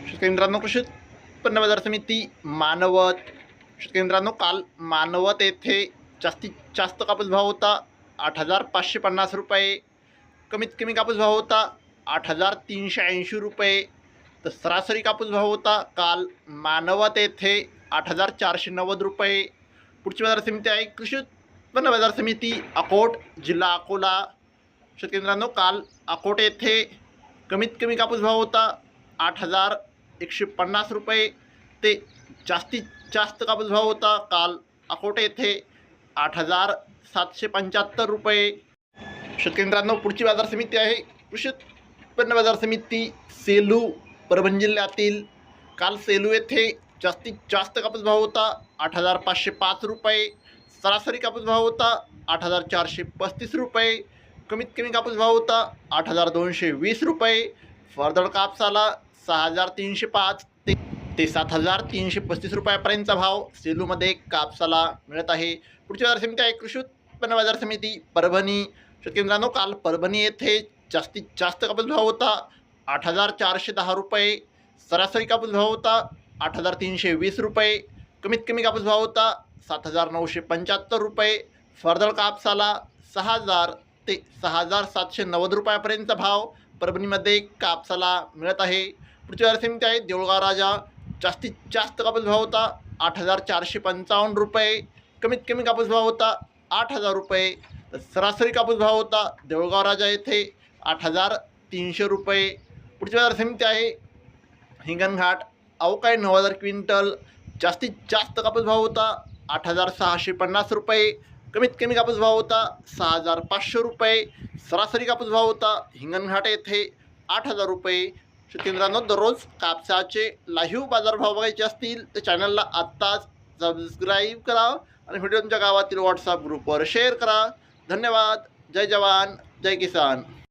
शेतकरी मित्रांनो, कृषी उत्पन्न बाजार समिती मानवत. शेतकरी मित्रांनो, काल मानवत येथे जास्तीत जास्त कापूस भाव होता 8,550 रुपये. कमीत कमी कापूस भाव होता 8,380 रुपये. तर सरासरी कापूस भाव होता काल मानवत येथे 8,490 रुपये. पुढची बाजार समिती आहे कृषी उत्पन्न बाजार समिती अकोट, जिल्हा अकोला. शेतकरी मित्रांनो, काल अकोट येथे कमीत कमी कापूस भाव होता 8,150 रुपये. ते जास्तीत जास्त कापूस भाव होता काल अकोट येथे 8,775 रुपये. शेतकरी मित्रांनो, पुढची बाजार समिती आहे कृषी उत्पन्न बाजार समिती सेलू, परभणी जिल्ह्यातील. काल सेलू येथे जास्तीत जास्त कापूस भाव होता 8,505 रुपये. सरासरी कापूस भाव होता 8,435 रुपये. कमीत कमी कापूस भाव होता 8,220 रुपये. फरदड कापसाला 6,305 ते 7,335 रुपयापर्यंतचा भाव सेलूमध्ये कापसाला मिळत आहे. पुढची बाजार समिती आहे कृषी उत्पन्न बाजार समिती परभणी. शेतकरी मित्रांनो, काल परभणी येथे जास्तीत जास्त कापूस भाव होता 8,410 रुपये. सरासरी कापूस भाव होता 8,320 रुपये. कमीत कमी कापूस भाव होता 7,975 रुपये. फरदड कापसाला 6,000 ते 6,790 रुपयापर्यंतचा भाव परभणीमध्ये कापसाला मिळत आहे. पुढची बाजार समिती आहे देऊळगाव राजा. जास्तीत जास्त कापूस भाव होता 8,455 रुपये. कमीत कमी कापूस भाव होता 8,000 रुपये. तर सरासरी कापूस भाव होता देऊळगाव राजा येथे 8,300 रुपये. पुढची बाजार समिती आहे हिंगणघाट. अवकाळी 9,000 क्विंटल. जास्तीत जास्त कापूस भाव होता 8,650 रुपये. कमीत कमी कापूस भाव होता 6,500 रुपये. सरासरी कापूस भाव होता हिंगणघाट येथे 8,000 रुपये. शेतकरी मित्रांनो, दररोज कापसाचे लाईव्ह बाजारभाव बघायचे असतील तर चॅनलला आत्ताच सबस्क्राईब करा आणि व्हिडिओ तुमच्या गावातील व्हॉट्सअप ग्रुपवर शेअर करा. धन्यवाद. जय जवान, जय किसान.